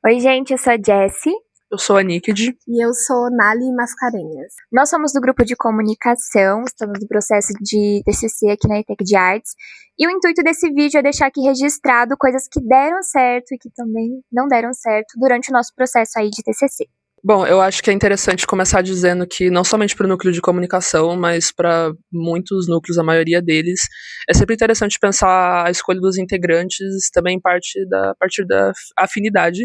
Oi, gente, eu sou a Jessie. Eu sou a Nikid. E eu sou Nali Mascarenhas. Nós somos do grupo de comunicação, estamos no processo de TCC aqui na ETEC de Artes. E o intuito desse vídeo é deixar aqui registrado coisas que deram certo e que também não deram certo durante o nosso processo aí de TCC. Bom, eu acho que é interessante começar dizendo que não somente para o núcleo de comunicação, mas para muitos núcleos, a maioria deles, é sempre interessante pensar a escolha dos integrantes também a partir da afinidade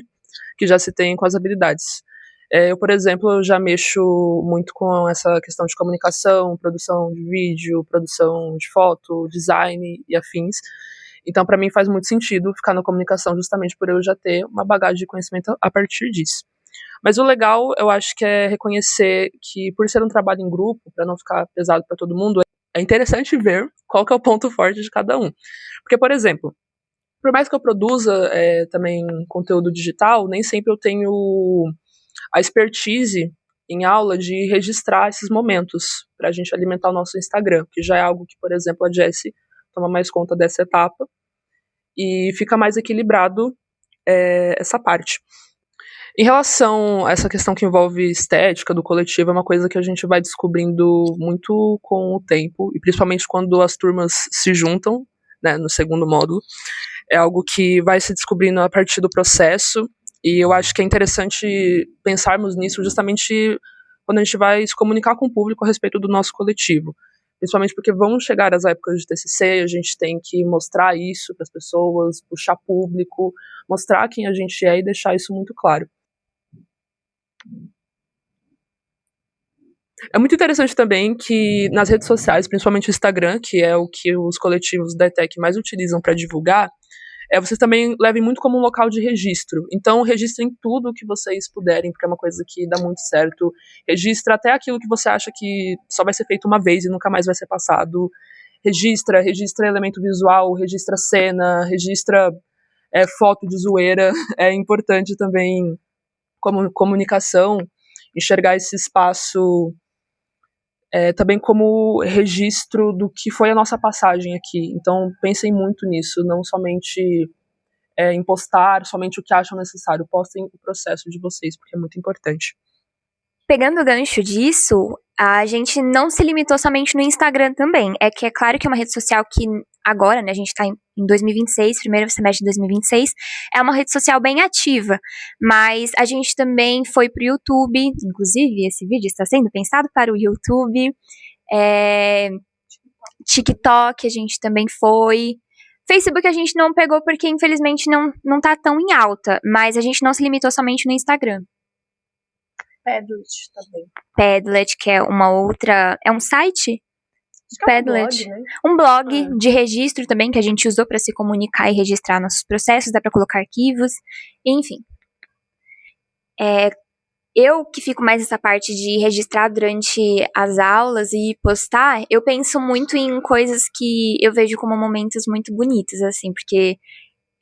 que já se tem com as habilidades. Eu, por exemplo, eu já mexo muito com essa questão de comunicação, produção de vídeo, produção de foto, design e afins. Então, para mim faz muito sentido ficar na comunicação justamente por eu já ter uma bagagem de conhecimento a partir disso. Mas o legal, eu acho que é reconhecer que, por ser um trabalho em grupo, para não ficar pesado para todo mundo, é interessante ver qual que é o ponto forte de cada um. Porque, por exemplo, por mais que eu produza também conteúdo digital, nem sempre eu tenho a expertise em aula de registrar esses momentos para a gente alimentar o nosso Instagram, que já é algo que, por exemplo, a Jessie toma mais conta dessa etapa e fica mais equilibrado essa parte. Em relação a essa questão que envolve estética do coletivo, é uma coisa que a gente vai descobrindo muito com o tempo, e principalmente quando as turmas se juntam, né, no segundo módulo. É algo que vai se descobrindo a partir do processo, e eu acho que é interessante pensarmos nisso justamente quando a gente vai se comunicar com o público a respeito do nosso coletivo. Principalmente porque vão chegar as épocas de TCC, a gente tem que mostrar isso para as pessoas, puxar público, mostrar quem a gente é e deixar isso muito claro. É muito interessante também que nas redes sociais, principalmente o Instagram, que é o que os coletivos da ETEC mais utilizam para divulgar, vocês também levem muito como um local de registro. Então, registrem tudo o que vocês puderem, porque é uma coisa que dá muito certo. Registra até aquilo que você acha que só vai ser feito uma vez e nunca mais vai ser passado. Registra elemento visual, registra cena, registra foto de zoeira. É importante também, como comunicação, enxergar esse espaço também como registro do que foi a nossa passagem aqui. Então, pensem muito nisso, não somente em postar somente o que acham necessário, postem o processo de vocês, porque é muito importante. Pegando o gancho disso, a gente não se limitou somente no Instagram também. É que é claro que é uma rede social que agora, né, a gente tá em 2026, primeiro semestre de 2026, é uma rede social bem ativa, mas a gente também foi pro YouTube, inclusive esse vídeo está sendo pensado para o YouTube, TikTok a gente também foi, Facebook a gente não pegou porque infelizmente não tá tão em alta, mas a gente não se limitou somente no Instagram. Padlet também. Padlet, que é uma outra... É um site? Padlet. Um blog de registro também, que a gente usou para se comunicar e registrar nossos processos, dá para colocar arquivos, enfim. Eu que fico mais nessa parte de registrar durante as aulas e postar, eu penso muito em coisas que eu vejo como momentos muito bonitos, assim, porque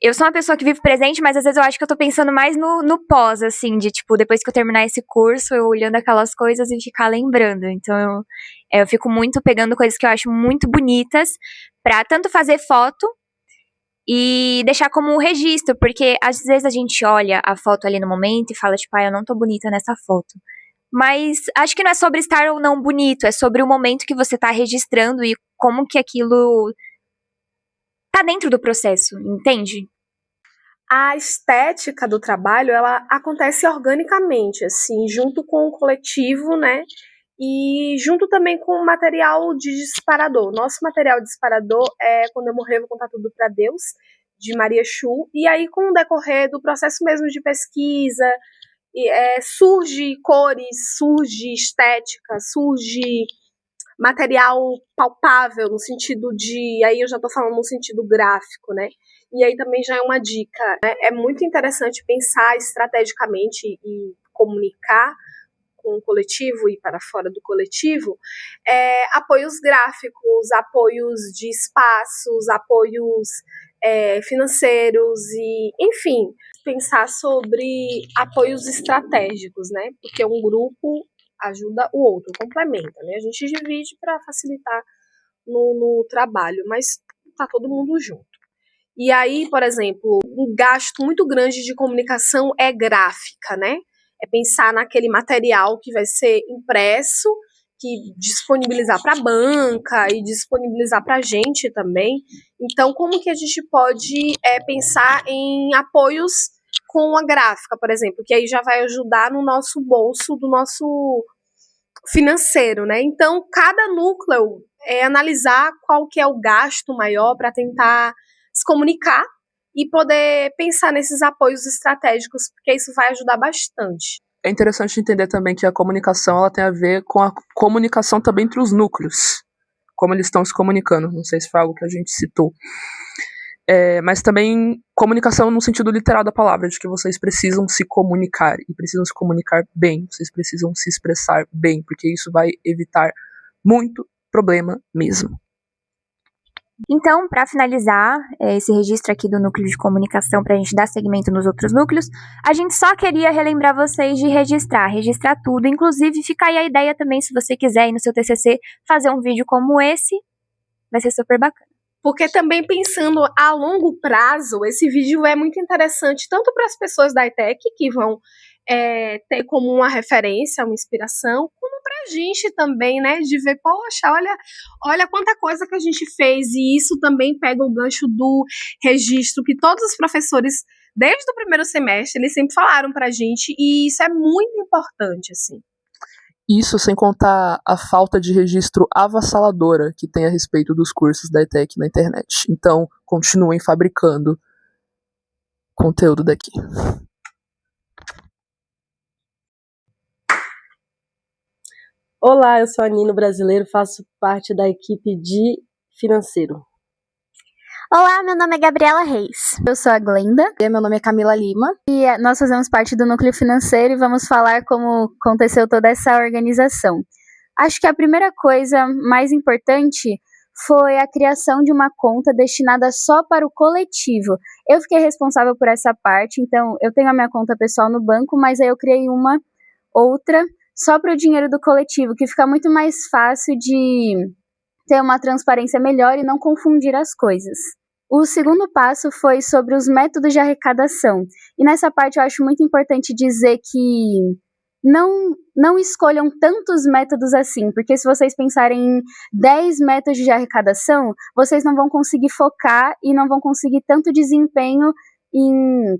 eu sou uma pessoa que vive presente, mas às vezes eu acho que eu tô pensando mais no pós, assim, de tipo, depois que eu terminar esse curso, eu olhando aquelas coisas e ficar lembrando. Então, eu fico muito pegando coisas que eu acho muito bonitas pra tanto fazer foto e deixar como um registro, porque às vezes a gente olha a foto ali no momento e fala, tipo, eu não tô bonita nessa foto. Mas acho que não é sobre estar ou não bonito, é sobre o momento que você tá registrando e como que aquilo tá dentro do processo, entende? A estética do trabalho, ela acontece organicamente, assim, junto com o coletivo, né? E junto também com o material de disparador. Nosso material de disparador é Quando Eu Morrer, Vou Contar Tudo Pra Deus, de Maria Chu. E aí, com o decorrer do processo mesmo de pesquisa, surge cores, surge estética, surge material palpável, no sentido de... Aí eu já tô falando no sentido gráfico, né? E aí também já é uma dica, né? É muito interessante pensar estrategicamente e comunicar com o coletivo e para fora do coletivo, apoios gráficos, apoios de espaços, apoios financeiros e, enfim, pensar sobre apoios estratégicos, né? Porque um grupo ajuda o outro, complementa, né? A gente divide para facilitar no trabalho, mas tá todo mundo junto. E aí, por exemplo, um gasto muito grande de comunicação é gráfica, né? É pensar naquele material que vai ser impresso, que disponibilizar para a banca e disponibilizar para a gente também. Então, como que a gente pode pensar em apoios com a gráfica, por exemplo, que aí já vai ajudar no nosso bolso, do nosso financeiro, né? Então, cada núcleo é analisar qual que é o gasto maior para tentar se comunicar e poder pensar nesses apoios estratégicos, porque isso vai ajudar bastante. É interessante entender também que a comunicação ela tem a ver com a comunicação também entre os núcleos, como eles estão se comunicando. Não sei se foi algo que a gente citou. Mas também comunicação no sentido literal da palavra, de que vocês precisam se comunicar, e precisam se comunicar bem, vocês precisam se expressar bem, porque isso vai evitar muito problema mesmo. Então, para finalizar esse registro aqui do núcleo de comunicação, para a gente dar segmento nos outros núcleos, a gente só queria relembrar vocês de registrar tudo, inclusive fica aí a ideia também, se você quiser ir no seu TCC fazer um vídeo como esse, vai ser super bacana. Porque também pensando a longo prazo, esse vídeo é muito interessante tanto para as pessoas da ETEC, que vão ter como uma referência, uma inspiração, como para a gente também, né, de ver, poxa, olha quanta coisa que a gente fez, e isso também pega o gancho do registro, que todos os professores, desde o primeiro semestre, eles sempre falaram para a gente, e isso é muito importante, assim. Isso sem contar a falta de registro avassaladora que tem a respeito dos cursos da ETEC na internet. Então, continuem fabricando conteúdo daqui. Olá, eu sou a Nino Brasileiro, faço parte da equipe de financeiro. Olá, meu nome é Gabriela Reis. Eu sou a Glenda. E meu nome é Camila Lima. E nós fazemos parte do núcleo financeiro e vamos falar como aconteceu toda essa organização. Acho que a primeira coisa mais importante foi a criação de uma conta destinada só para o coletivo. Eu fiquei responsável por essa parte, então eu tenho a minha conta pessoal no banco, mas aí eu criei uma outra só para o dinheiro do coletivo, que fica muito mais fácil de ter uma transparência melhor e não confundir as coisas. O segundo passo foi sobre os métodos de arrecadação. E nessa parte eu acho muito importante dizer que não escolham tantos métodos assim, porque se vocês pensarem em 10 métodos de arrecadação, vocês não vão conseguir focar e não vão conseguir tanto desempenho em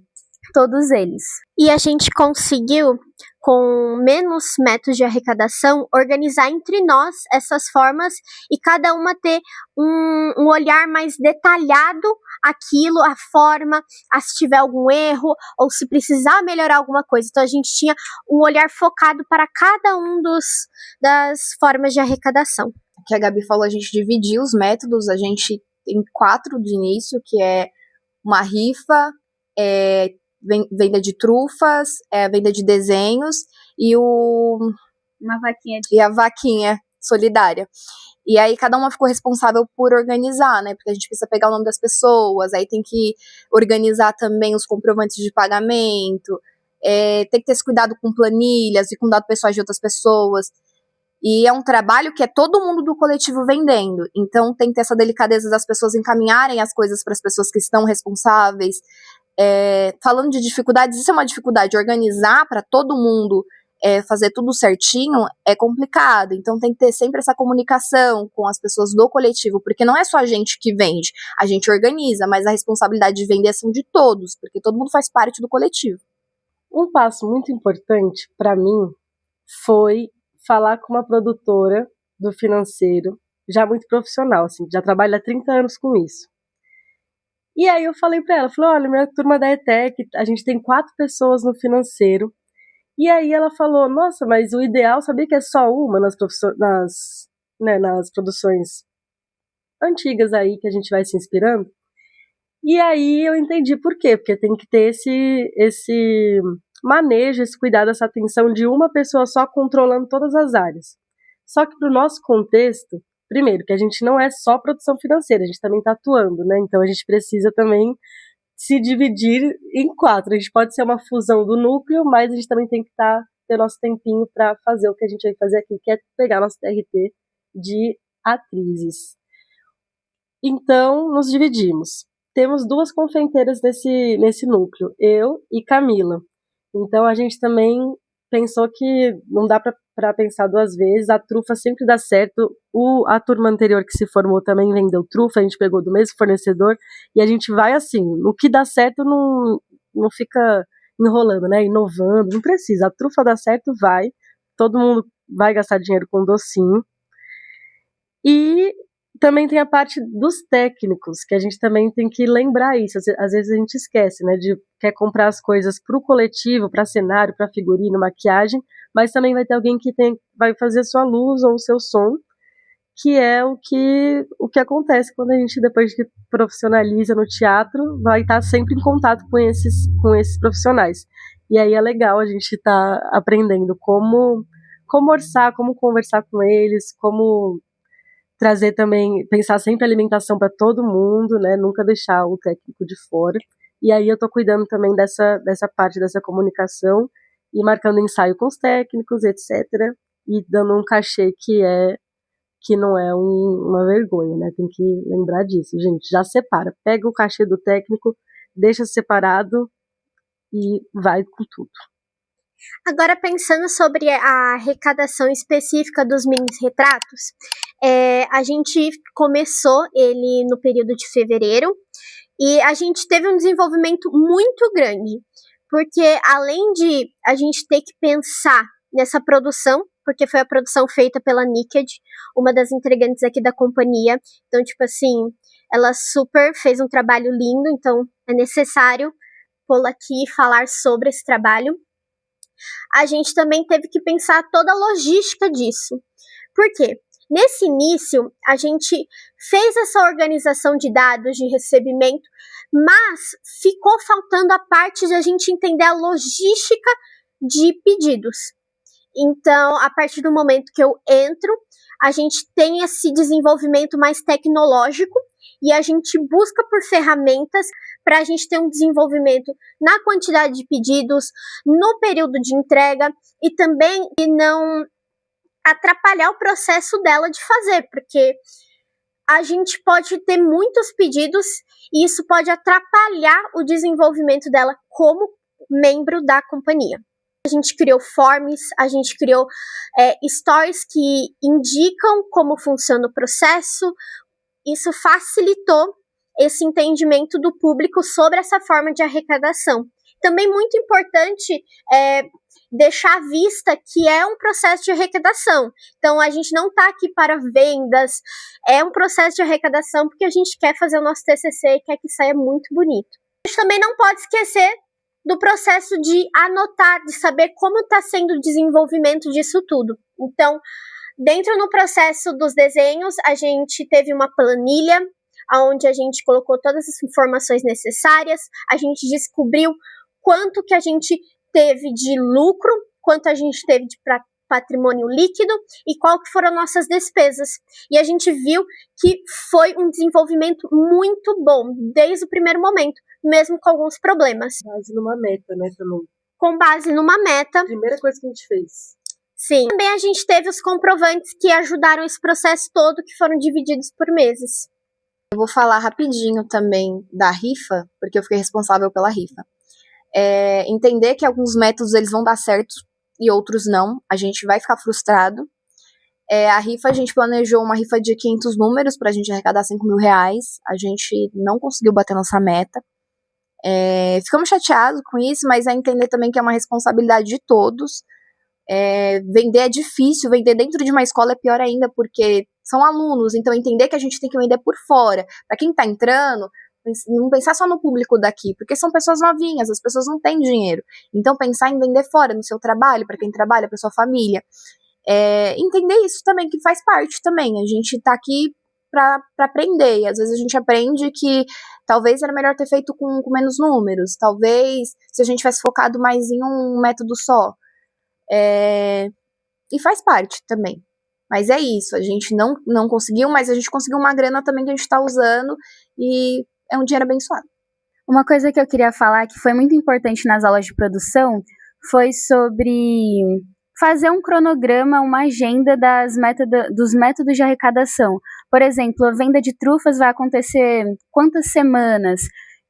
todos eles. E a gente conseguiu, com menos métodos de arrecadação, organizar entre nós essas formas e cada uma ter um olhar mais detalhado aquilo, a forma, se tiver algum erro ou se precisar melhorar alguma coisa. Então a gente tinha um olhar focado para cada um das formas de arrecadação. O que a Gabi falou, a gente dividiu os métodos, a gente tem 4 de início, que é uma rifa, venda de trufas, venda de desenhos e a vaquinha solidária. E aí cada uma ficou responsável por organizar, né? Porque a gente precisa pegar o nome das pessoas, aí tem que organizar também os comprovantes de pagamento, tem que ter esse cuidado com planilhas e com dados pessoais de outras pessoas. E é um trabalho que é todo mundo do coletivo vendendo. Então tem que ter essa delicadeza das pessoas encaminharem as coisas para as pessoas que estão responsáveis. Falando de dificuldades, isso é uma dificuldade. Organizar para todo mundo fazer tudo certinho é complicado. Então tem que ter sempre essa comunicação com as pessoas do coletivo, porque não é só a gente que vende, a gente organiza, mas a responsabilidade de vender são de todos, porque todo mundo faz parte do coletivo. Um passo muito importante para mim foi falar com uma produtora do financeiro, já muito profissional, assim, já trabalha há 30 anos com isso. E aí eu falei pra ela, olha, minha turma da ETEC, a gente tem 4 pessoas no financeiro. E aí ela falou, nossa, mas o ideal, sabia que é só uma nas produções antigas aí que a gente vai se inspirando? E aí eu entendi por quê, porque tem que ter esse manejo, esse cuidado, essa atenção de uma pessoa só controlando todas as áreas. Só que pro nosso contexto, primeiro, que a gente não é só produção financeira, a gente também está atuando, né? Então a gente precisa também se dividir em 4. A gente pode ser uma fusão do núcleo, mas a gente também tem que ter nosso tempinho para fazer o que a gente vai fazer aqui, que é pegar nosso TRT de atrizes. Então, nos dividimos. temos 2 confeiteiras nesse núcleo, eu e Camila. Então a gente também pensou que não dá para pensar 2 vezes, a trufa sempre dá certo. A turma anterior que se formou também vendeu trufa, a gente pegou do mesmo fornecedor, e a gente vai assim, no que dá certo não fica enrolando, né, inovando, não precisa, a trufa dá certo, vai, todo mundo vai gastar dinheiro com docinho. E também tem a parte dos técnicos, que a gente também tem que lembrar isso. Às vezes a gente esquece, né, de quer comprar as coisas para o coletivo, para cenário, para figurino, maquiagem, mas também vai ter alguém que vai fazer sua luz ou o seu som, que é o que acontece quando a gente, depois que profissionaliza no teatro, vai estar sempre em contato com esses profissionais. E aí é legal a gente estar aprendendo como orçar, como conversar com eles, como trazer também, pensar sempre alimentação para todo mundo, né? Nunca deixar o técnico de fora. E aí eu tô cuidando também dessa parte dessa comunicação e marcando ensaio com os técnicos, etc. E dando um cachê que não é uma vergonha, né? Tem que lembrar disso, gente. Já separa. Pega o cachê do técnico, deixa separado e vai com tudo. Agora, pensando sobre a arrecadação específica dos mini-retratos, a gente começou ele no período de fevereiro e a gente teve um desenvolvimento muito grande, porque além de a gente ter que pensar nessa produção, porque foi a produção feita pela Niked, uma das integrantes aqui da companhia, então, tipo assim, ela super fez um trabalho lindo, então é necessário pô-la aqui e falar sobre esse trabalho. A gente também teve que pensar toda a logística disso. Por quê? Nesse início, a gente fez essa organização de dados de recebimento, mas ficou faltando a parte de a gente entender a logística de pedidos. Então, a partir do momento que eu entro, a gente tem esse desenvolvimento mais tecnológico e a gente busca por ferramentas para a gente ter um desenvolvimento na quantidade de pedidos, no período de entrega e também não atrapalhar o processo dela de fazer, porque a gente pode ter muitos pedidos e isso pode atrapalhar o desenvolvimento dela como membro da companhia. A gente criou forms, a gente criou stories que indicam como funciona o processo. Isso facilitou esse entendimento do público sobre essa forma de arrecadação. Também muito importante deixar à vista que é um processo de arrecadação. Então, a gente não está aqui para vendas, é um processo de arrecadação porque a gente quer fazer o nosso TCC e quer que saia muito bonito. A gente também não pode esquecer do processo de anotar, de saber como está sendo o desenvolvimento disso tudo. Então, dentro no processo dos desenhos, a gente teve uma planilha, onde a gente colocou todas as informações necessárias, a gente descobriu quanto que a gente teve de lucro, quanto a gente teve de patrimônio líquido e qual que foram nossas despesas. E a gente viu que foi um desenvolvimento muito bom, desde o primeiro momento, mesmo com alguns problemas. Com base numa meta, né, também? Com base numa meta. Primeira coisa que a gente fez. Sim. Também a gente teve os comprovantes que ajudaram esse processo todo, que foram divididos por meses. Eu vou falar rapidinho também da rifa, porque eu fiquei responsável pela rifa. Entender que alguns métodos eles vão dar certo e outros não, a gente vai ficar frustrado. A rifa, a gente planejou uma rifa de 500 números pra gente arrecadar 5 mil reais, a gente não conseguiu bater nossa meta. Ficamos chateados com isso, mas é entender também que é uma responsabilidade de todos. Vender é difícil, vender dentro de uma escola é pior ainda, porque são alunos, então entender que a gente tem que vender por fora. Para quem tá entrando, não pensar só no público daqui, porque são pessoas novinhas, as pessoas não têm dinheiro. Então pensar em vender fora, no seu trabalho, para quem trabalha, para sua família. Entender isso também, que faz parte também. A gente tá aqui para aprender, e às vezes a gente aprende que talvez era melhor ter feito com menos números, talvez se a gente tivesse focado mais em um método só. E faz parte também. Mas é isso, a gente não conseguiu, mas a gente conseguiu uma grana também que a gente tá usando e é um dinheiro abençoado. Uma coisa que eu queria falar que foi muito importante nas aulas de produção foi sobre fazer um cronograma, uma agenda dos métodos de arrecadação. Por exemplo, a venda de trufas vai acontecer quantas semanas?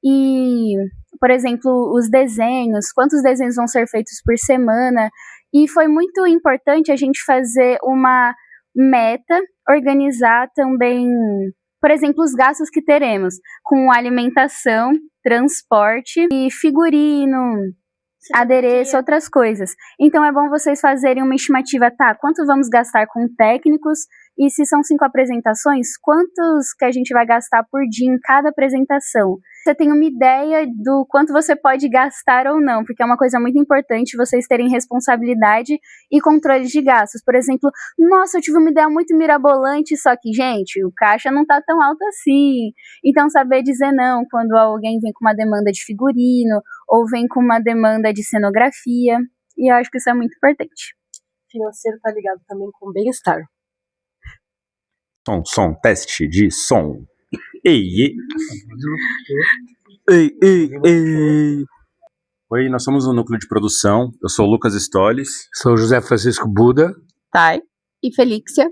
E, por exemplo, os desenhos, quantos desenhos vão ser feitos por semana? E foi muito importante a gente fazer uma meta, organizar também, por exemplo, os gastos que teremos com alimentação, transporte e figurino, adereço, outras coisas. Então é bom vocês fazerem uma estimativa, tá? Quanto vamos gastar com técnicos? E se são 5 apresentações, quantos que a gente vai gastar por dia em cada apresentação? Você tem uma ideia do quanto você pode gastar ou não, porque é uma coisa muito importante vocês terem responsabilidade e controle de gastos. Por exemplo, nossa, eu tive uma ideia muito mirabolante, só que, gente, o caixa não tá tão alto assim. Então, saber dizer não quando alguém vem com uma demanda de figurino ou vem com uma demanda de cenografia. E eu acho que isso é muito importante. Financeiro tá ligado também com bem-estar. Som, teste de som. Ei. Oi, nós somos o Núcleo de Produção. Eu sou o Lucas Stoles. Sou José Francisco Buda. Thay e Felícia.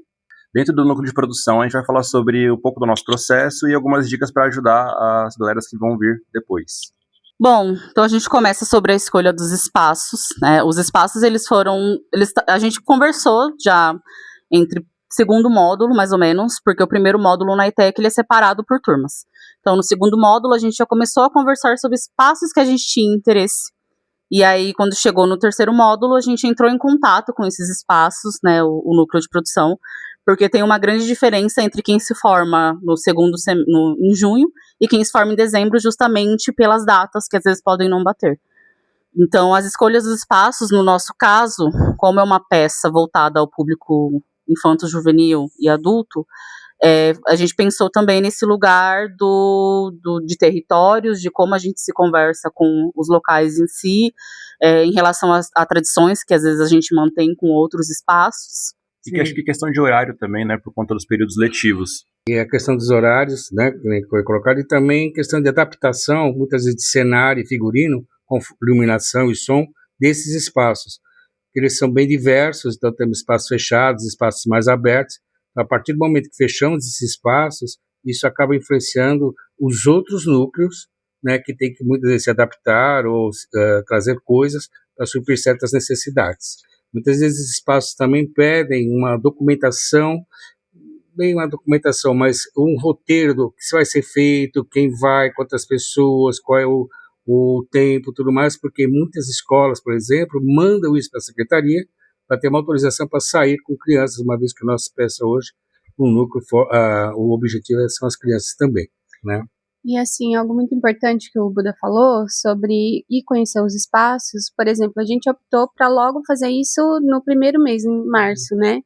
Dentro do Núcleo de Produção, a gente vai falar sobre um pouco do nosso processo e algumas dicas para ajudar as galeras que vão vir depois. Bom, então a gente começa sobre a escolha dos espaços, né? Os espaços, a gente conversou já entre segundo módulo, mais ou menos, porque o primeiro módulo na ETEC ele é separado por turmas. Então, no segundo módulo, a gente já começou a conversar sobre espaços que a gente tinha interesse. E aí, quando chegou no terceiro módulo, a gente entrou em contato com esses espaços, né, o núcleo de produção, porque tem uma grande diferença entre quem se forma em junho e quem se forma em dezembro, justamente pelas datas que às vezes podem não bater. Então, as escolhas dos espaços, no nosso caso, como é uma peça voltada ao público infanto-juvenil e adulto, a gente pensou também nesse lugar de territórios, de como a gente se conversa com os locais em si, em relação a tradições que às vezes a gente mantém com outros espaços. E que acho que questão de horário também, né, por conta dos períodos letivos. E a questão dos horários, né, que foi colocado, e também questão de adaptação, muitas vezes de cenário e figurino, com iluminação e som, desses espaços. Eles são bem diversos, então temos espaços fechados, espaços mais abertos. A partir do momento que fechamos esses espaços, isso acaba influenciando os outros núcleos, né, que tem que muitas vezes se adaptar ou trazer coisas para suprir certas necessidades. Muitas vezes esses espaços também pedem uma documentação, mas um roteiro do que vai ser feito, quem vai, quantas pessoas, qual é o tempo, tudo mais, porque muitas escolas, por exemplo, mandam isso para a secretaria para ter uma autorização para sair com crianças, uma vez que a nossa peça hoje, o núcleo, o objetivo são as crianças também, né? E assim, algo muito importante que o Buda falou sobre ir conhecer os espaços, por exemplo, a gente optou para logo fazer isso no primeiro mês, em março, né?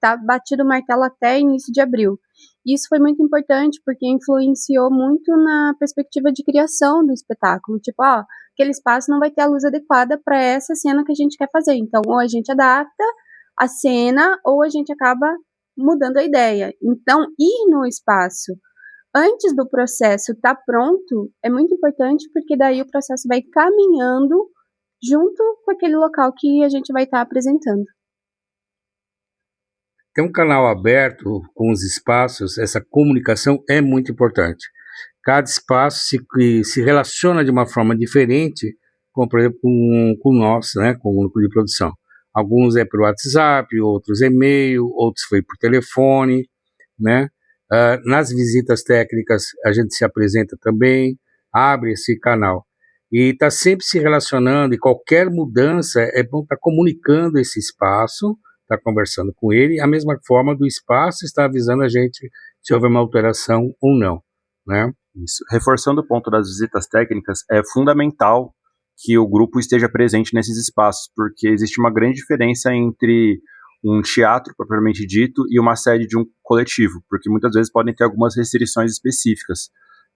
Tá batido o martelo até início de abril. Isso foi muito importante porque influenciou muito na perspectiva de criação do espetáculo. Tipo, aquele espaço não vai ter a luz adequada para essa cena que a gente quer fazer. Então, ou a gente adapta a cena ou a gente acaba mudando a ideia. Então, ir no espaço antes do processo estar pronto é muito importante porque daí o processo vai caminhando junto com aquele local que a gente vai estar apresentando. Ter um canal aberto com os espaços, essa comunicação é muito importante. Cada espaço se relaciona de uma forma diferente, como por exemplo com nós, né, com o núcleo de produção. Alguns é por WhatsApp, outros e-mail, outros foi por telefone, né? Nas visitas técnicas a gente se apresenta também, abre esse canal. E está sempre se relacionando, e qualquer mudança é bom estar comunicando esse espaço, está conversando com ele, a mesma forma do espaço está avisando a gente se houver uma alteração ou não, né? Isso. Reforçando o ponto das visitas técnicas, é fundamental que o grupo esteja presente nesses espaços, porque existe uma grande diferença entre um teatro, propriamente dito, e uma sede de um coletivo, porque muitas vezes podem ter algumas restrições específicas,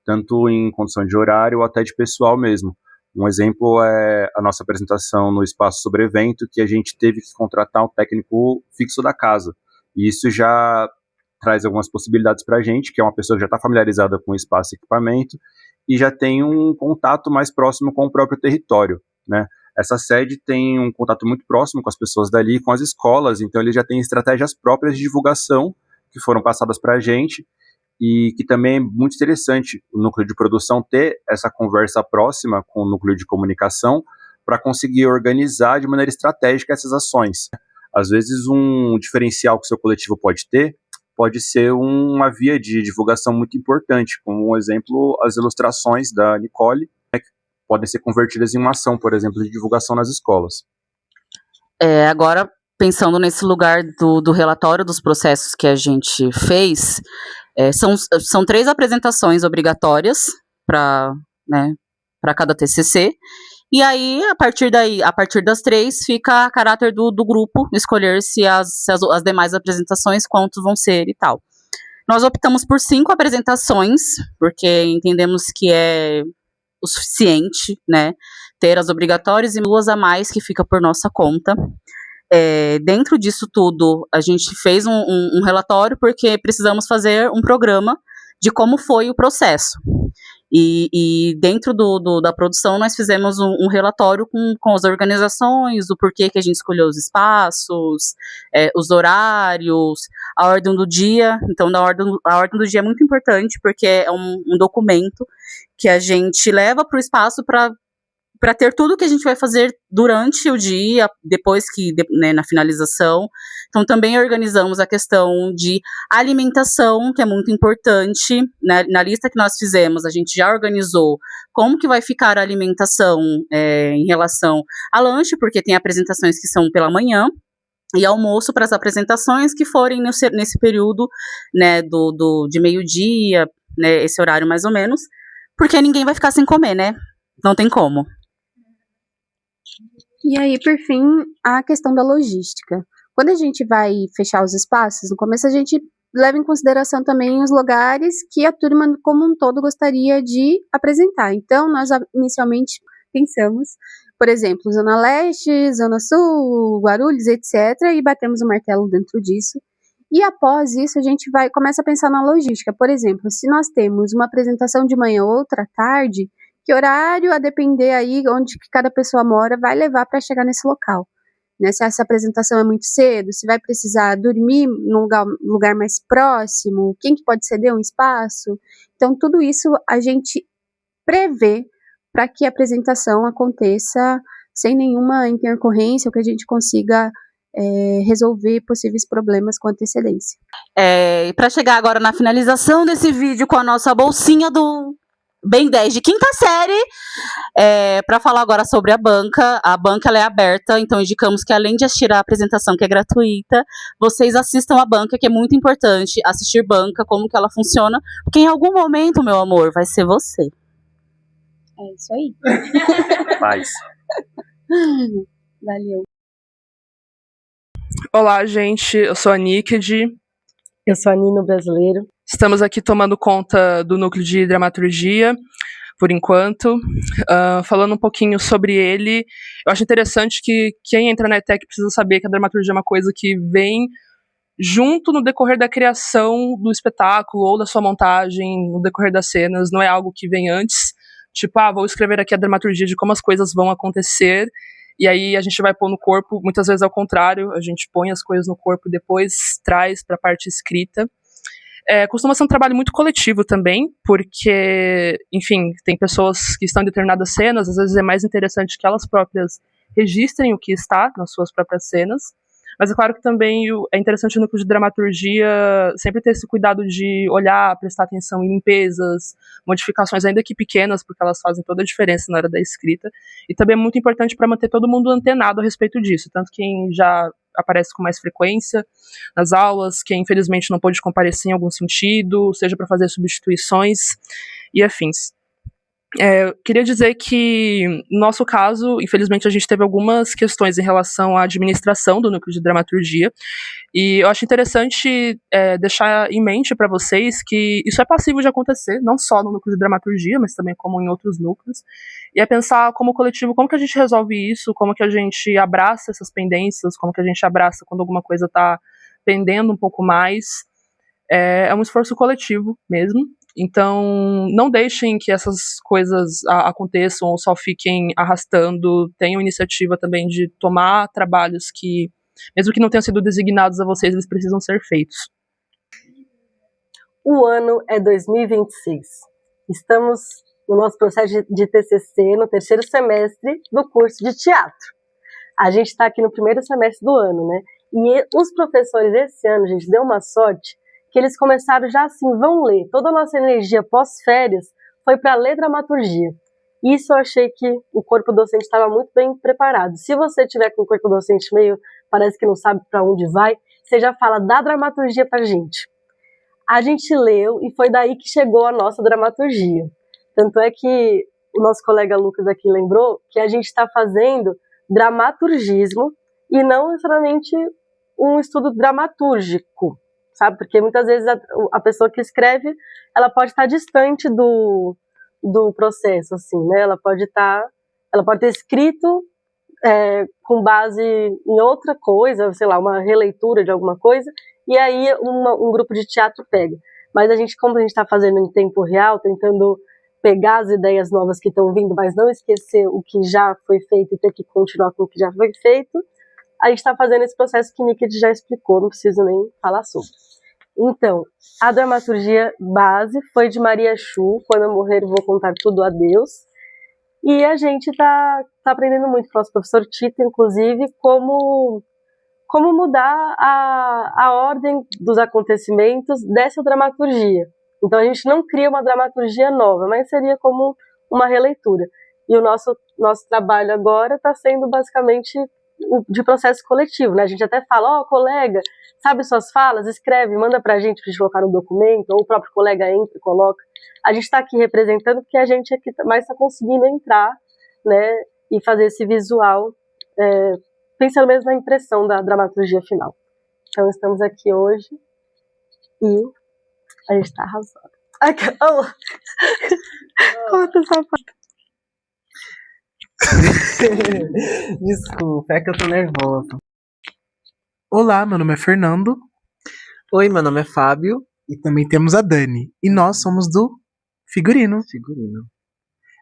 tanto em condição de horário ou até de pessoal mesmo. Um exemplo é a nossa apresentação no Espaço Sobre Evento, que a gente teve que contratar um técnico fixo da casa. E isso já traz algumas possibilidades para a gente, que é uma pessoa que já está familiarizada com o espaço e equipamento, e já tem um contato mais próximo com o próprio território, né? Essa sede tem um contato muito próximo com as pessoas dali, com as escolas, então ele já tem estratégias próprias de divulgação que foram passadas para a gente, e que também é muito interessante o núcleo de produção ter essa conversa próxima com o núcleo de comunicação para conseguir organizar de maneira estratégica essas ações. Às vezes um diferencial que o seu coletivo pode ter pode ser uma via de divulgação muito importante, como um exemplo, as ilustrações da Nicole, né, que podem ser convertidas em uma ação, por exemplo, de divulgação nas escolas. Agora, pensando nesse lugar do relatório dos processos que a gente fez, são 3 apresentações obrigatórias para cada TCC, e aí, a partir das 3, fica a caráter do grupo escolher se as demais apresentações, quantos vão ser e tal. Nós optamos por 5 apresentações, porque entendemos que é o suficiente, né, ter as obrigatórias e 2 a mais que fica por nossa conta. Dentro disso tudo, a gente fez um relatório, porque precisamos fazer um programa de como foi o processo. E dentro da produção, nós fizemos um relatório com as organizações, o porquê que a gente escolheu os espaços, os horários, a ordem do dia. Então, a ordem do dia é muito importante, porque é um documento que a gente leva para o espaço para ter tudo que a gente vai fazer durante o dia, depois na finalização. Então, também organizamos a questão de alimentação, que é muito importante. Na lista que nós fizemos, a gente já organizou como que vai ficar a alimentação em relação a lanche, porque tem apresentações que são pela manhã, e almoço para as apresentações que forem nesse período, né, de meio-dia, né, esse horário mais ou menos, porque ninguém vai ficar sem comer, né? Não tem como. E aí, por fim, a questão da logística. Quando a gente vai fechar os espaços, no começo a gente leva em consideração também os lugares que a turma como um todo gostaria de apresentar. Então, nós inicialmente pensamos, por exemplo, Zona Leste, Zona Sul, Guarulhos, etc., e batemos o martelo dentro disso. E após isso, a gente começa a pensar na logística. Por exemplo, se nós temos uma apresentação de manhã ou outra tarde, que horário, a depender aí onde que cada pessoa mora, vai levar para chegar nesse local. Né? Se essa apresentação é muito cedo, se vai precisar dormir num lugar mais próximo, quem que pode ceder um espaço. Então, tudo isso a gente prevê para que a apresentação aconteça sem nenhuma intercorrência, ou que a gente consiga resolver possíveis problemas com antecedência. E para chegar agora na finalização desse vídeo com a nossa bolsinha do Bem 10 de quinta série, para falar agora sobre a banca. A banca ela é aberta, então indicamos que além de assistir a apresentação, que é gratuita, vocês assistam a banca, que é muito importante, assistir banca, como que ela funciona, porque em algum momento, meu amor, vai ser você. É isso aí. Paz. Valeu. Olá, gente, eu sou a Niked. Eu sou a Nino Brasileiro. Estamos aqui tomando conta do núcleo de dramaturgia, por enquanto. Falando um pouquinho sobre ele, eu acho interessante que quem entra na ETEC precisa saber que a dramaturgia é uma coisa que vem junto no decorrer da criação do espetáculo ou da sua montagem, no decorrer das cenas, não é algo que vem antes. Tipo, vou escrever aqui a dramaturgia de como as coisas vão acontecer, e aí a gente vai pôr no corpo. Muitas vezes é o contrário, a gente põe as coisas no corpo e depois traz para a parte escrita. Costuma ser um trabalho muito coletivo também, porque, enfim, tem pessoas que estão em determinadas cenas, às vezes é mais interessante que elas próprias registrem o que está nas suas próprias cenas, mas é claro que também é interessante no núcleo de dramaturgia sempre ter esse cuidado de olhar, prestar atenção em limpezas, modificações ainda que pequenas, porque elas fazem toda a diferença na hora da escrita, e também é muito importante para manter todo mundo antenado a respeito disso, tanto quem já aparece com mais frequência nas aulas, quem infelizmente não pôde comparecer em algum sentido, seja para fazer substituições e afins. Queria dizer que, no nosso caso, infelizmente a gente teve algumas questões em relação à administração do núcleo de dramaturgia, e eu acho interessante deixar em mente para vocês que isso é passível de acontecer, não só no núcleo de dramaturgia, mas também como em outros núcleos, e é pensar como coletivo, como que a gente resolve isso, como que a gente abraça essas pendências, como que a gente abraça quando alguma coisa está pendendo um pouco mais. É um esforço coletivo mesmo. Então, não deixem que essas coisas aconteçam ou só fiquem arrastando. Tenham iniciativa também de tomar trabalhos que, mesmo que não tenham sido designados a vocês, eles precisam ser feitos. O ano é 2026. Estamos no nosso processo de TCC, no terceiro semestre do curso de teatro. A gente está aqui no primeiro semestre do ano, né? E os professores esse ano, gente, deu uma sorte que eles começaram já assim, vão ler. Toda a nossa energia pós-férias foi para ler dramaturgia. Isso eu achei que o corpo docente estava muito bem preparado. Se você tiver com o corpo docente meio, parece que não sabe para onde vai, você já fala da dramaturgia para a gente. A gente leu e foi daí que chegou a nossa dramaturgia. Tanto é que o nosso colega Lucas aqui lembrou que a gente está fazendo dramaturgismo e não necessariamente um estudo dramatúrgico, sabe? Porque muitas vezes a pessoa que escreve, ela pode estar distante do processo, assim, né? Ela pode ter escrito com base em outra coisa, sei lá, uma releitura de alguma coisa, e aí um grupo de teatro pega. Mas como a gente está fazendo em tempo real, tentando pegar as ideias novas que estão vindo, mas não esquecer o que já foi feito e ter que continuar com o que já foi feito, a gente está fazendo esse processo que o Nicked já explicou, não preciso nem falar sobre. Então, a dramaturgia base foi de Maria Chu, Quando Eu Morrer Vou Contar Tudo a Deus, e a gente está aprendendo muito com o nosso professor Tito, inclusive, como mudar a ordem dos acontecimentos dessa dramaturgia. Então a gente não cria uma dramaturgia nova, mas seria como uma releitura. E o nosso trabalho agora está sendo basicamente de processo coletivo, né? A gente até fala, colega, sabe suas falas? Escreve, manda pra gente colocar no documento, ou o próprio colega entra e coloca. A gente está aqui representando porque a gente é que mais está conseguindo entrar, né? E fazer esse visual, pensando mesmo na impressão da dramaturgia final. Então estamos aqui hoje e a gente está arrasando. Conta essa parte. Desculpa, é que eu tô nervoso. Olá, meu nome é Fernando. Oi, meu nome é Fábio. E também temos a Dani. E nós somos do Figurino.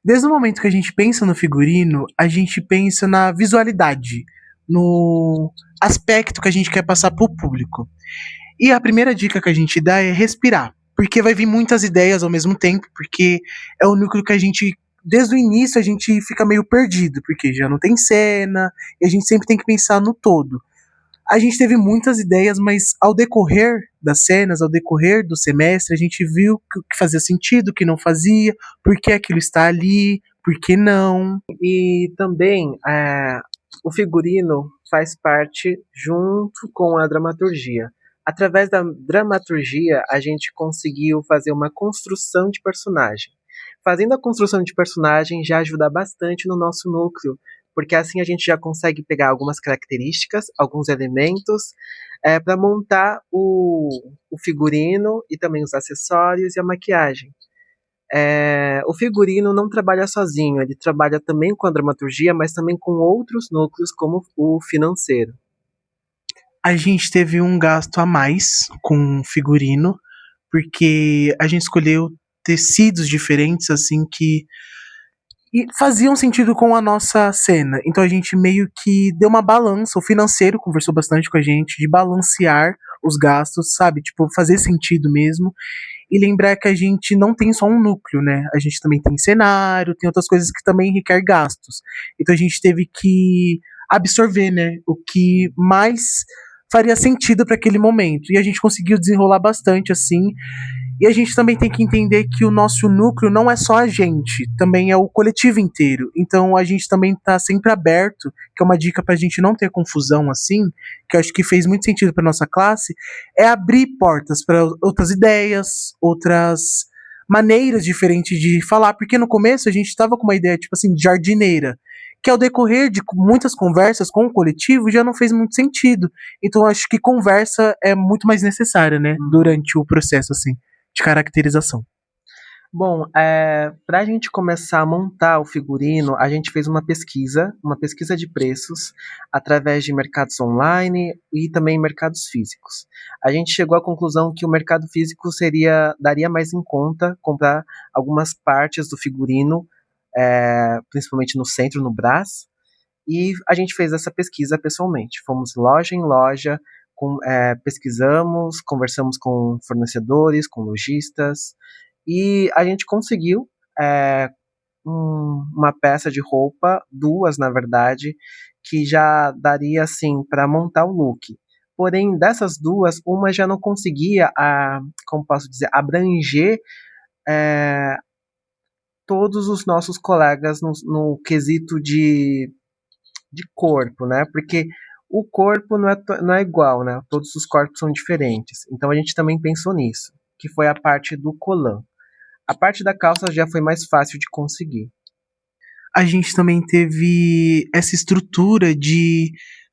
Desde o momento que a gente pensa no figurino, a gente pensa na visualidade, no aspecto que a gente quer passar pro público. E a primeira dica que a gente dá é respirar, porque vai vir muitas ideias ao mesmo tempo, porque é o núcleo que a gente, desde o início, a gente fica meio perdido, porque já não tem cena, e a gente sempre tem que pensar no todo. A gente teve muitas ideias, mas ao decorrer das cenas, ao decorrer do semestre, a gente viu que fazia sentido, o que não fazia, por que aquilo está ali, por que não. E também o figurino faz parte junto com a dramaturgia. Através da dramaturgia, a gente conseguiu fazer uma construção de personagem. Fazendo a construção de personagem já ajuda bastante no nosso núcleo, porque assim a gente já consegue pegar algumas características, alguns elementos, para montar o figurino e também os acessórios e a maquiagem. O figurino não trabalha sozinho, ele trabalha também com a dramaturgia, mas também com outros núcleos, como o financeiro. A gente teve um gasto a mais com figurino, porque a gente escolheu tecidos diferentes, assim, que faziam sentido com a nossa cena. Então a gente meio que deu uma balança, o financeiro conversou bastante com a gente, de balancear os gastos, sabe? Tipo, fazer sentido mesmo. E lembrar que a gente não tem só um núcleo, né? A gente também tem cenário, tem outras coisas que também requer gastos. Então a gente teve que absorver, né? O que mais faria sentido para aquele momento. E a gente conseguiu desenrolar bastante, assim. E a gente também tem que entender que o nosso núcleo não é só a gente, também é o coletivo inteiro. Então a gente também tá sempre aberto, que é uma dica pra gente não ter confusão, assim, que eu acho que fez muito sentido pra nossa classe, é abrir portas para outras ideias, outras maneiras diferentes de falar. Porque no começo a gente tava com uma ideia, tipo assim, de jardineira, que ao decorrer de muitas conversas com o coletivo já não fez muito sentido. Então acho que conversa é muito mais necessária, né, durante o processo, assim, de caracterização. Bom, para a gente começar a montar o figurino, a gente fez uma pesquisa de preços, através de mercados online e também mercados físicos. A gente chegou à conclusão que o mercado físico daria mais em conta comprar algumas partes do figurino, principalmente no centro, no Brás, e a gente fez essa pesquisa pessoalmente. Fomos loja em loja, pesquisamos, conversamos com fornecedores, com lojistas, e a gente conseguiu uma peça de roupa, duas na verdade, que já daria assim para montar o look. Porém, dessas duas, uma já não conseguia, como posso dizer, abranger todos os nossos colegas no quesito de corpo, né? Porque o corpo não é igual, né? Todos os corpos são diferentes. Então a gente também pensou nisso, que foi a parte do colã. A parte da calça já foi mais fácil de conseguir. A gente também teve essa estrutura de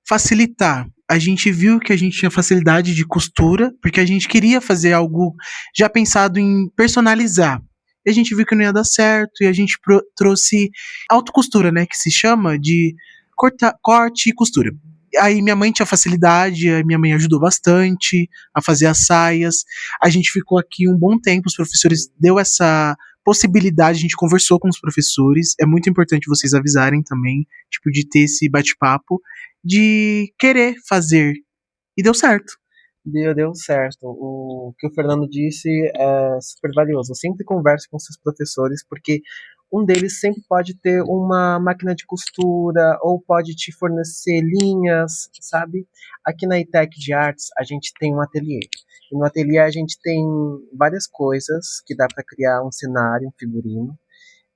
facilitar. A gente viu que a gente tinha facilidade de costura, porque a gente queria fazer algo já pensado em personalizar. E a gente viu que não ia dar certo, e a gente trouxe autocostura, né, que se chama de corte e costura. Aí minha mãe tinha facilidade, a minha mãe ajudou bastante a fazer as saias. A gente ficou aqui um bom tempo, os professores deu essa possibilidade, a gente conversou com os professores. É muito importante vocês avisarem também, tipo, de ter esse bate-papo, de querer fazer. E deu certo. Deu certo. O que o Fernando disse é super valioso. Eu sempre converso com seus professores, porque um deles sempre pode ter uma máquina de costura ou pode te fornecer linhas, sabe? Aqui na ITEC de Artes a gente tem um ateliê. E no ateliê a gente tem várias coisas que dá para criar um cenário, um figurino.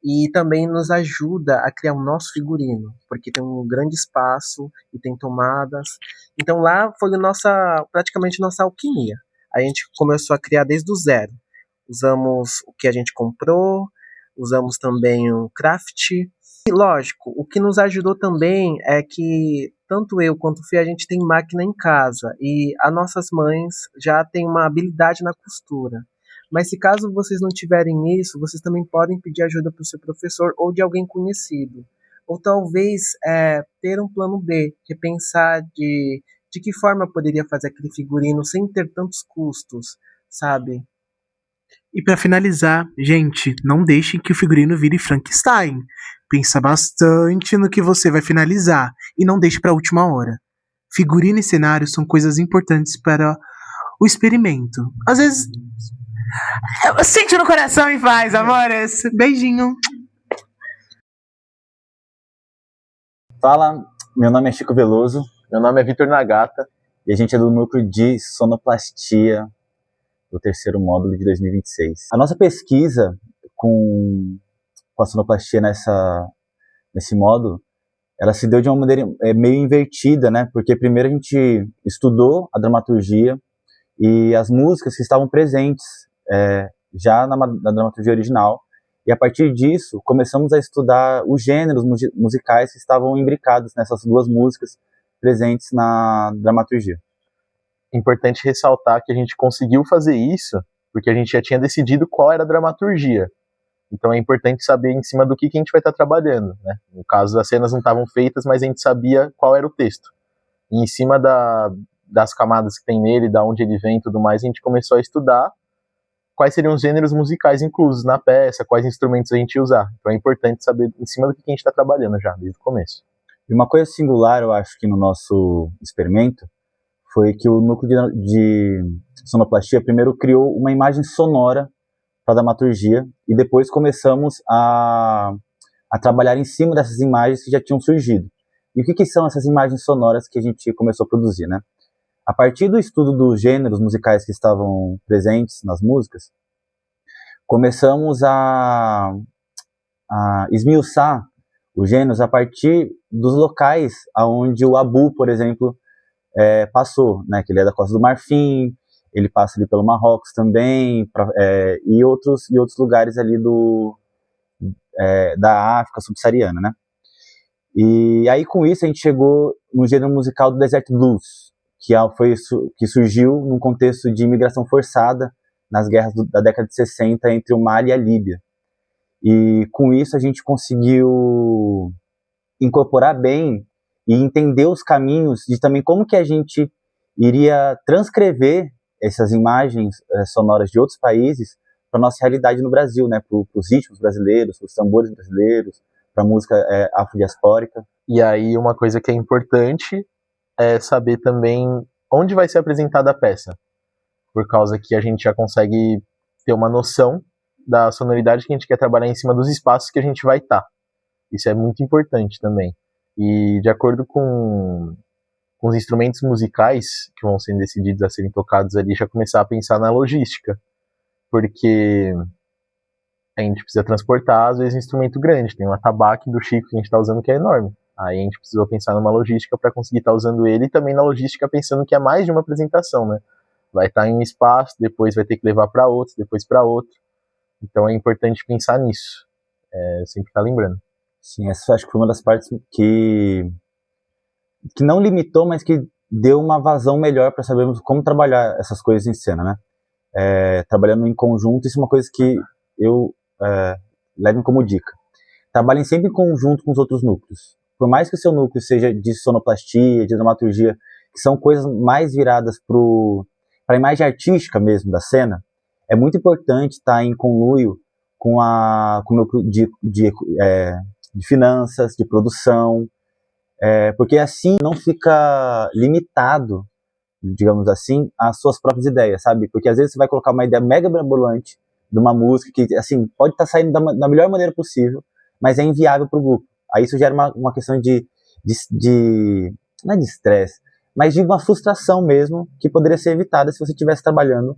E também nos ajuda a criar o nosso figurino, porque tem um grande espaço e tem tomadas. Então lá foi praticamente nossa alquimia. A gente começou a criar desde o zero. Usamos o que a gente comprou, usamos também o craft. E lógico, o que nos ajudou também é que tanto eu quanto o Fê, a gente tem máquina em casa. E as nossas mães já têm uma habilidade na costura. Mas se caso vocês não tiverem isso, vocês também podem pedir ajuda para o seu professor ou de alguém conhecido. Ou talvez ter um plano B, que é pensar de que forma poderia fazer aquele figurino sem ter tantos custos, sabe? E para finalizar, gente, não deixem que o figurino vire Frankenstein. Pensa bastante no que você vai finalizar e não deixe para a última hora. Figurino e cenário são coisas importantes para o experimento. Às vezes sente no coração e faz, amores. Beijinho. Fala, meu nome é Chico Veloso. Meu nome é Vitor Nagata. E a gente é do núcleo de sonoplastia do terceiro módulo de 2026. A nossa pesquisa com a sonoplastia nesse módulo, ela se deu de uma maneira meio invertida, né? Porque primeiro a gente estudou a dramaturgia e as músicas que estavam presentes já na dramaturgia original, e a partir disso começamos a estudar os gêneros musicais que estavam imbricados nessas duas músicas presentes na dramaturgia. Importante ressaltar que a gente conseguiu fazer isso porque a gente já tinha decidido qual era a dramaturgia. Então é importante saber em cima do que a gente vai estar trabalhando, né? No caso, as cenas não estavam feitas, mas a gente sabia qual era o texto. E em cima das camadas que tem nele, da onde ele vem e tudo mais, a gente começou a estudar quais seriam os gêneros musicais inclusos na peça, quais instrumentos a gente ia usar. Então é importante saber em cima do que a gente está trabalhando já, desde o começo. E uma coisa singular, eu acho, que no nosso experimento, foi que o núcleo de sonoplastia primeiro criou uma imagem sonora para a dramaturgia, e depois começamos a trabalhar em cima dessas imagens que já tinham surgido. E o que são essas imagens sonoras que a gente começou a produzir, né? A partir do estudo dos gêneros musicais que estavam presentes nas músicas, começamos a esmiuçar os gêneros a partir dos locais onde o Abu, por exemplo, passou, né? Que ele é da Costa do Marfim, ele passa ali pelo Marrocos também, e outros lugares ali da África subsaariana, né? E aí com isso a gente chegou no gênero musical do Desert Blues, que surgiu num contexto de imigração forçada nas guerras da década de 60 entre o Mali e a Líbia. E com isso a gente conseguiu incorporar bem e entender os caminhos de também como que a gente iria transcrever essas imagens sonoras de outros países para nossa realidade no Brasil, né? Para os ritmos brasileiros, para os tambores brasileiros, para a música afrodiaspórica. E aí uma coisa que é importante é saber também onde vai ser apresentada a peça, por causa que a gente já consegue ter uma noção da sonoridade que a gente quer trabalhar em cima dos espaços que a gente vai estar. Isso é muito importante também. E de acordo com os instrumentos musicais que vão sendo decididos a serem tocados ali, já começar a pensar na logística, porque a gente precisa transportar, às vezes, um instrumento grande. Tem um atabaque do Chico que a gente está usando que é enorme. Aí a gente precisou pensar numa logística para conseguir estar usando ele, e também na logística pensando que é mais de uma apresentação, né? Vai estar em um espaço, depois vai ter que levar para outro, depois para outro. Então é importante pensar nisso. Sempre estar lembrando. Sim, essa acho que foi uma das partes que não limitou, mas que deu uma vazão melhor para sabermos como trabalhar essas coisas em cena, né? Trabalhando em conjunto, isso é uma coisa que eu levo como dica. Trabalhem sempre em conjunto com os outros núcleos. Por mais que o seu núcleo seja de sonoplastia, de dramaturgia, que são coisas mais viradas para a imagem artística mesmo da cena, é muito importante estar em conluio com o núcleo de finanças, de produção, porque assim não fica limitado, digamos assim, às suas próprias ideias, sabe? Porque às vezes você vai colocar uma ideia mega mirabolante de uma música que, assim, pode estar saindo da melhor maneira possível, mas é inviável para o grupo. Aí isso gera uma questão não é de estresse, mas de uma frustração mesmo, que poderia ser evitada se você estivesse trabalhando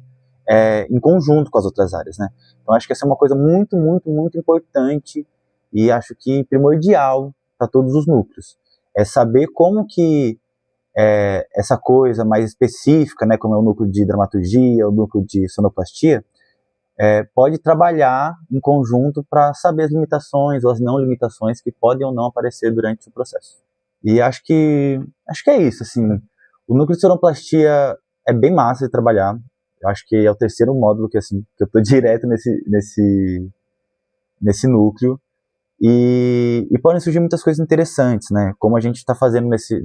em conjunto com as outras áreas, né? Então acho que essa é uma coisa muito, muito, muito importante e acho que primordial para todos os núcleos. É saber como que essa coisa mais específica, né, como é o núcleo de dramaturgia, o núcleo de sonoplastia, pode trabalhar em conjunto para saber as limitações ou as não limitações que podem ou não aparecer durante o processo. E acho que é isso, assim. O núcleo de sonoplastia é bem massa de trabalhar. Eu acho que é o terceiro módulo que eu estou direto nesse núcleo. E podem surgir muitas coisas interessantes, né? Como a gente está fazendo nesse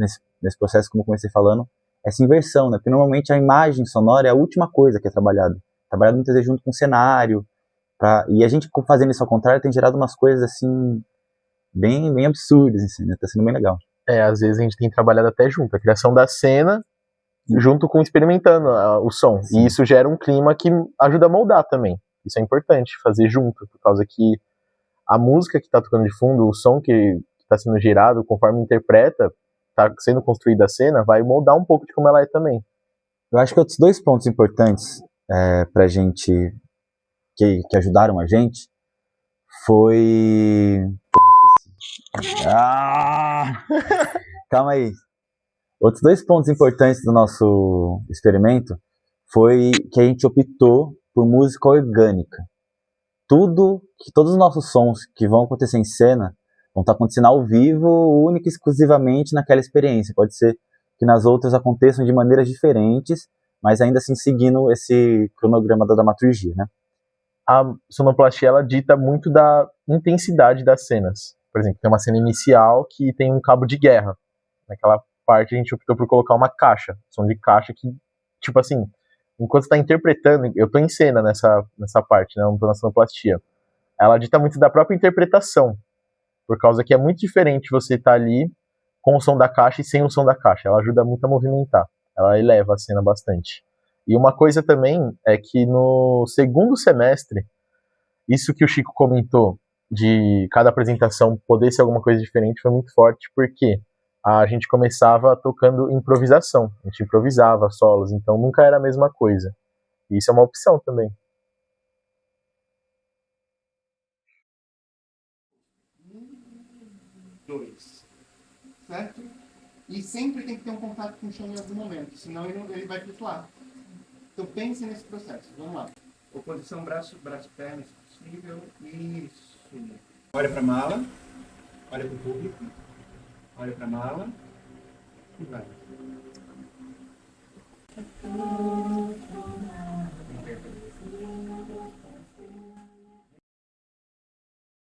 processo, como eu comecei falando, essa inversão, né? Porque normalmente a imagem sonora é a última coisa que é trabalhada muitas vezes junto com o cenário, e a gente fazendo isso ao contrário tem gerado umas coisas assim bem, bem absurdas, assim, né? Tá sendo bem legal. Às vezes a gente tem trabalhado até junto, a criação da cena junto com experimentando o som. Sim. E isso gera um clima que ajuda a moldar também. Isso é importante, fazer junto, por causa que a música que está tocando de fundo, o som que está sendo gerado, conforme interpreta, está sendo construída a cena, vai moldar um pouco de como ela é também. Eu acho que outros dois pontos importantes pra gente, que ajudaram a gente, foi... Calma aí. Outros dois pontos importantes do nosso experimento foi que a gente optou por música orgânica. Todos os nossos sons que vão acontecer em cena vão estar acontecendo ao vivo, única e exclusivamente naquela experiência. Pode ser que nas outras aconteçam de maneiras diferentes, mas ainda assim seguindo esse cronograma da dramaturgia, né? A sonoplastia, ela dita muito da intensidade das cenas. Por exemplo, tem uma cena inicial que tem um cabo de guerra. Naquela parte a gente optou por colocar uma caixa, som de caixa que, tipo assim, enquanto está interpretando, eu estou em cena nessa parte, né, não estou na sonoplastia. Ela dita muito da própria interpretação, por causa que é muito diferente você estar ali com o som da caixa e sem o som da caixa. Ela ajuda muito a movimentar, ela eleva a cena bastante. E uma coisa também é que no segundo semestre, isso que o Chico comentou, de cada apresentação poder ser alguma coisa diferente, foi muito forte, porque a gente começava tocando improvisação, a gente improvisava solos, então nunca era a mesma coisa. E isso é uma opção também. Dois, certo? E sempre tem que ter um contato com o chão em algum momento, senão ele vai flutuar. Então pense nesse processo, vamos lá. Oposição braço, perna, se possível, isso. Olha para a mala, olha para o público, olha para a mala e vai.